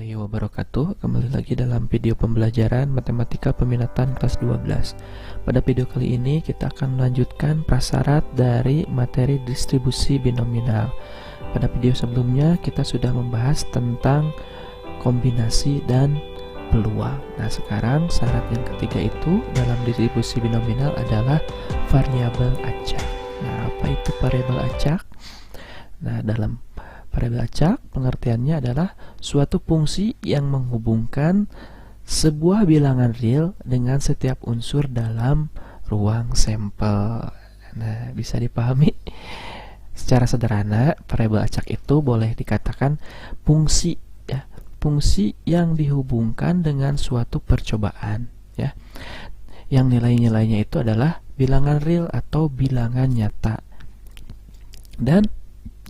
warahmatullahi wabarakatuh. Kembali lagi dalam video pembelajaran Matematika Peminatan kelas 12. Pada video kali ini kita akan melanjutkan prasyarat dari materi distribusi binominal. Pada video sebelumnya kita sudah membahas tentang kombinasi dan peluang. Nah, sekarang syarat yang ketiga itu dalam distribusi binominal adalah variabel acak. Nah, apa itu variabel acak? Nah, dalam variabel acak pengertiannya adalah suatu fungsi yang menghubungkan sebuah bilangan real dengan setiap unsur dalam ruang sampel. Nah, bisa dipahami secara sederhana, variabel acak itu boleh dikatakan fungsi ya, fungsi yang dihubungkan dengan suatu percobaan ya. Yang nilai-nilainya itu adalah bilangan real atau bilangan nyata. Dan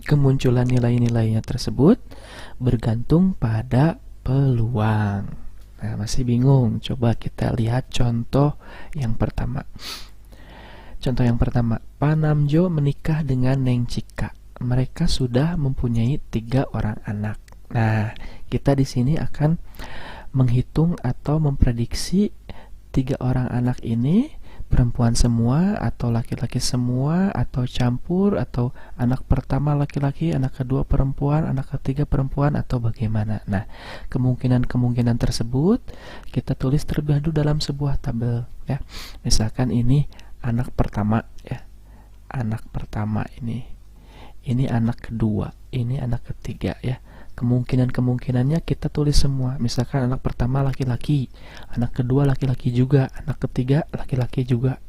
kemunculan nilai-nilainya tersebut bergantung pada peluang. Nah, masih bingung? Coba kita lihat contoh yang pertama. Contoh yang pertama, Panamjo menikah dengan Neng Cika. Mereka sudah mempunyai 3 orang anak. Nah, kita di sini akan menghitung atau memprediksi 3 orang anak ini perempuan semua atau laki-laki semua atau campur atau anak pertama laki-laki, anak kedua perempuan, anak ketiga perempuan atau bagaimana. Nah, kemungkinan-kemungkinan tersebut kita tulis terlebih dahulu dalam sebuah tabel ya. Misalkan ini anak pertama ya. Anak pertama ini anak kedua, ini anak ketiga ya. Kemungkinan-kemungkinannya kita tulis semua. Misalkan anak pertama laki-laki, anak kedua laki-laki juga, anak ketiga laki-laki juga.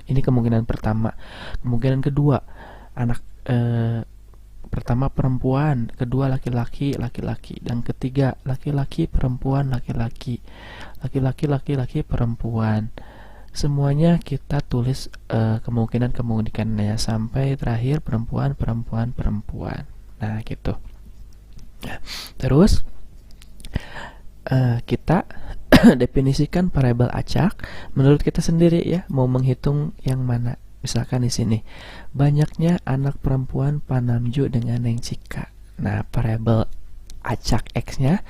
Ini kemungkinan pertama. Kemungkinan kedua, anak pertama perempuan, kedua laki-laki, laki-laki, dan ketiga laki-laki, perempuan, laki-laki, laki-laki, laki-laki, perempuan. Semuanya kita tulis kemungkinan-kemungkinannya sampai terakhir perempuan, perempuan, perempuan. Nah, gitu. Terus kita definisikan variabel acak menurut kita sendiri ya, mau menghitung yang mana. Misalkan di sini banyaknya anak perempuan Panamjo dengan Neng Cika. Nah, variabel acak X-nya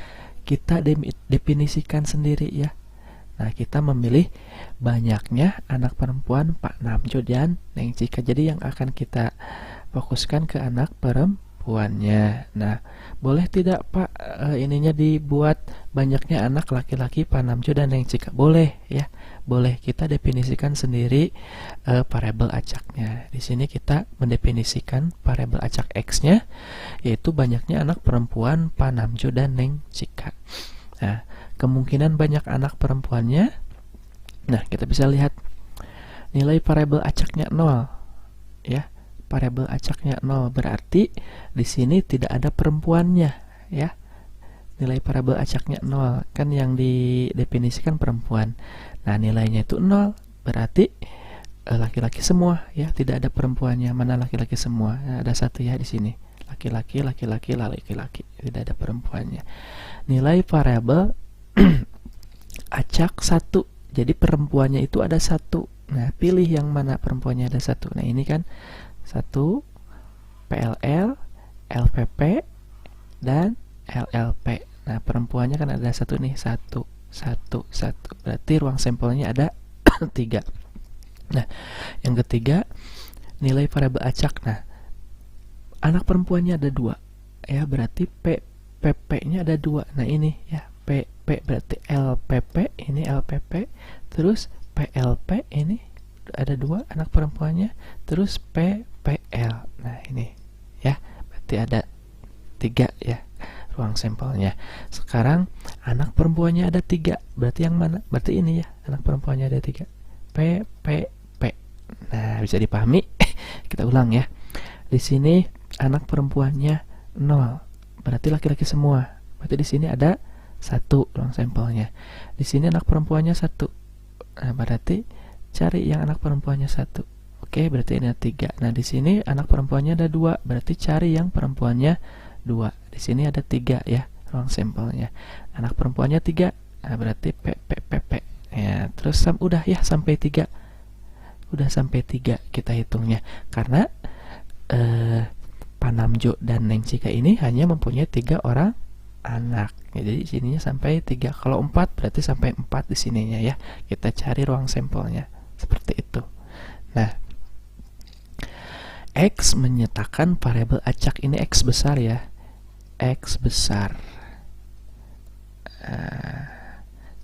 kita definisikan sendiri ya. Nah, kita memilih banyaknya anak perempuan Pak Namjo dan Neng Cika. Jadi yang akan kita fokuskan ke anak perempuannya. Nah, boleh tidak Pak ininya dibuat banyaknya anak laki-laki Pak Namjo dan Neng Cika? Boleh ya, boleh. Kita definisikan sendiri variabel acaknya. Di sini kita mendefinisikan variabel acak X-nya, yaitu banyaknya anak perempuan Pak Namjo dan Neng Cika. Nah, kemungkinan banyak anak perempuannya. Nah, kita bisa lihat nilai variabel acaknya 0 ya. Variabel acaknya 0 berarti di sini tidak ada perempuannya ya. Nilai variabel acaknya 0 kan yang didefinisikan perempuan. Nah, nilainya itu 0 berarti laki-laki semua ya, tidak ada perempuannya. Mana laki-laki semua? Nah, ada satu ya di sini. Laki-laki, laki-laki, laki-laki, tidak ada perempuannya. Nilai variabel acak 1. Jadi perempuannya itu ada 1. Nah, pilih yang mana perempuannya ada 1. Nah, ini kan 1 PLL, LPP, dan LLP. Nah, perempuannya kan ada 1 nih, 1, 1, 1. Berarti ruang sampelnya ada 3. Nah, yang ketiga nilai variabel acak. Nah, anak perempuannya ada 2 ya, berarti PP-nya ada 2. Nah, ini ya, PP berarti LPP, ini LPP, terus PLP ini ada 2 anak perempuannya, terus PPL. Nah, ini ya, berarti ada 3 ya ruang sampelnya. Sekarang anak perempuannya ada 3, berarti yang mana? Berarti ini ya, anak perempuannya ada 3, PPP. Nah, bisa dipahami? Kita ulang ya. Di sini anak perempuannya 0, berarti laki-laki semua. Berarti di sini ada 1 ruang sampelnya. Di sini anak perempuannya 1. Nah, berarti cari yang anak perempuannya 1. Oke, berarti ini ada 3. Nah, di sini anak perempuannya ada 2, berarti cari yang perempuannya 2. Di sini ada 3 ya ruang sampelnya. Anak perempuannya 3. Nah, berarti PP. Ya, terus udah ya sampai 3. Udah sampai 3 kita hitungnya. Karena Panamjo dan Neng Cika ini hanya mempunyai 3 orang anak. Ya, jadi sininya sampai 3. Kalau 4 berarti sampai 4 di sininya ya. Kita cari ruang sampelnya. Seperti itu. Nah, X menyatakan variabel acak ini X besar ya. X besar.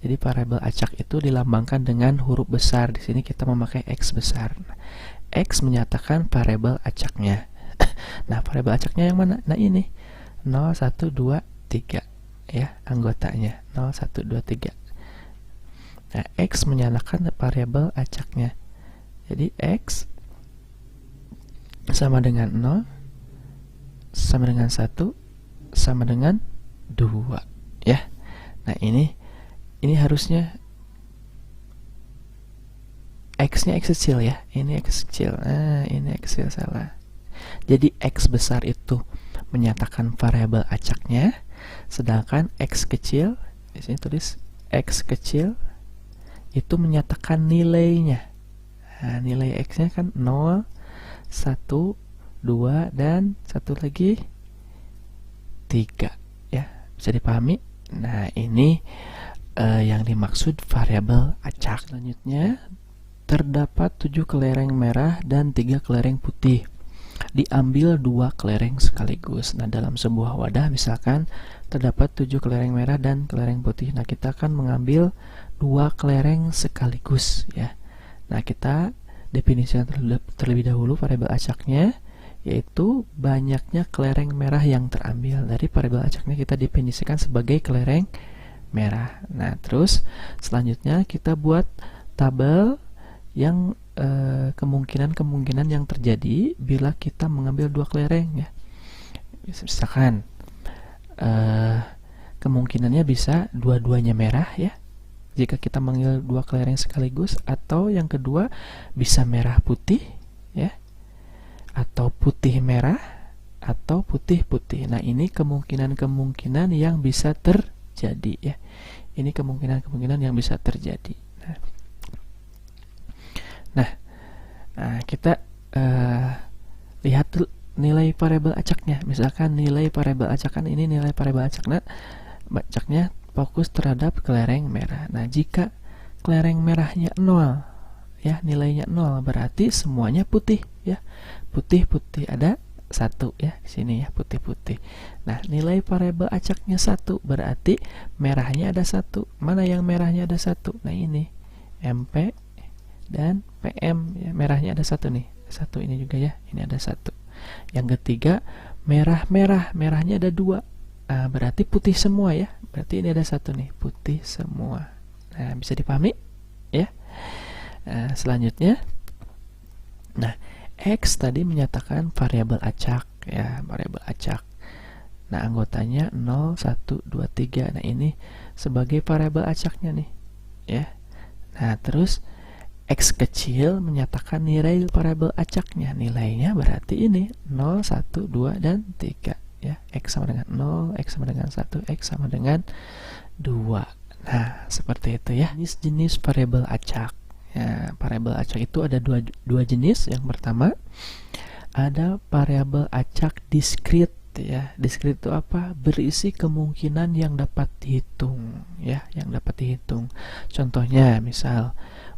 Jadi variabel acak itu dilambangkan dengan huruf besar. Di sini kita memakai X besar. X menyatakan variabel acaknya. Nah, variabel acaknya yang mana? Nah, ini 0, 1, 2, 3 ya, anggotanya 0, 1, 2, 3. Nah, X menyatakan variabel acaknya. Jadi X sama dengan 0, sama dengan 1, sama dengan 2 ya. Nah, ini harusnya X-nya X kecil ya. Ini X kecil. Nah, ini X kecil, salah. Jadi X besar itu menyatakan variabel acaknya, sedangkan X kecil, di sini tulis X kecil itu menyatakan nilainya. Nah, nilai X-nya kan 0, 1, 2, dan satu lagi 3 ya. Bisa dipahami? Nah, ini yang dimaksud variabel acak. Selanjutnya, terdapat 7 kelereng merah dan 3 kelereng putih. Diambil 2 kelereng sekaligus. Nah, dalam sebuah wadah misalkan terdapat 7 kelereng merah dan kelereng putih. Nah, kita akan mengambil 2 kelereng sekaligus ya. Nah, kita definisikan terlebih dahulu variabel acaknya, yaitu banyaknya kelereng merah yang terambil. Dari variabel acaknya kita definisikan sebagai kelereng merah. Nah, terus selanjutnya kita buat tabel yang kemungkinan-kemungkinan yang terjadi bila kita mengambil 2 kelereng ya. Misalkan kemungkinannya bisa dua-duanya merah ya, jika kita mengambil 2 kelereng sekaligus, atau yang kedua bisa merah putih ya, atau putih merah, atau putih putih. Nah, ini kemungkinan-kemungkinan yang bisa terjadi ya. Ini kemungkinan-kemungkinan yang bisa terjadi. Nah, kita lihat nilai variabel acaknya. Misalkan nilai variabel acakan ini, nilai variabel acaknya fokus terhadap kelereng merah. Nah, jika kelereng merahnya 0 ya, nilainya 0, berarti semuanya putih ya. Putih-putih ada 1 ya di sini ya, putih-putih. Nah, nilai variabel acaknya 1, berarti merahnya ada 1. Mana yang merahnya ada 1? Nah, ini MP dan PM ya, merahnya ada 1 nih. 1 ini juga ya, ini ada 1. Yang ketiga, merahnya ada 2. Nah, berarti putih semua ya. Berarti ini ada 1 nih, putih semua. Nah, bisa dipahami ya. Nah, selanjutnya, nah, X tadi menyatakan variabel acak ya, variabel acak. Nah, anggotanya 0, 1, 2, 3. Nah, ini sebagai variabel acaknya nih ya. Nah, terus X kecil menyatakan nilai variabel acaknya. Nilainya berarti ini 0, 1, 2, dan 3 ya. X sama dengan 0, X sama dengan 1, X sama dengan 2. Nah, seperti itu ya. Jenis-jenis variabel acak ya. Variabel acak itu ada dua jenis. Yang pertama, ada variabel acak diskrit ya. Diskrit itu apa? Berisi kemungkinan yang dapat dihitung ya, yang dapat dihitung. Contohnya, misal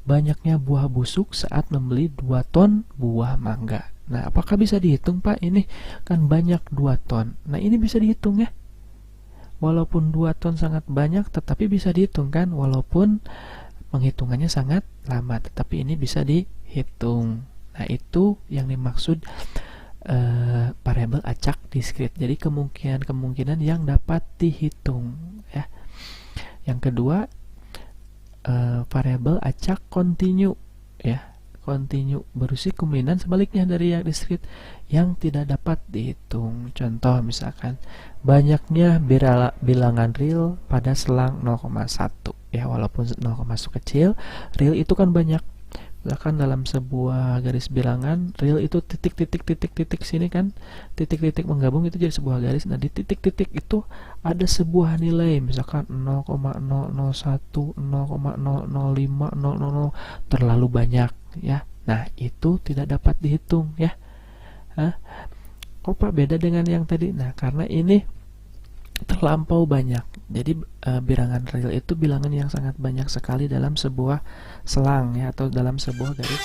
banyaknya buah busuk saat membeli 2 ton buah mangga. Nah, apakah bisa dihitung, Pak? Ini kan banyak 2 ton. Nah, ini bisa dihitung ya. Walaupun 2 ton sangat banyak, tetapi bisa dihitung kan? Walaupun penghitungannya sangat lama, tetapi ini bisa dihitung. Nah, itu yang dimaksud variabel acak diskrit. Jadi kemungkinan-kemungkinan yang dapat dihitung ya. Yang kedua, variabel acak kontinu ya. Kontinu berisi kemungkinan sebaliknya dari yang diskrit yang tidak dapat dihitung. Contoh misalkan banyaknya bilangan real pada selang 0,1 ya, walaupun 0,1 kecil, real itu kan banyak. Misalkan dalam sebuah garis bilangan, real itu titik-titik sini kan, titik-titik menggabung itu jadi sebuah garis. Nah, di titik-titik itu ada sebuah nilai, misalkan 0,001, 0,005, 000, terlalu banyak ya. Nah, itu tidak dapat dihitung ya. Kok Pak beda dengan yang tadi? Nah, karena ini terlampau banyak. Jadi bilangan real itu bilangan yang sangat banyak sekali dalam sebuah selang ya, atau dalam sebuah garis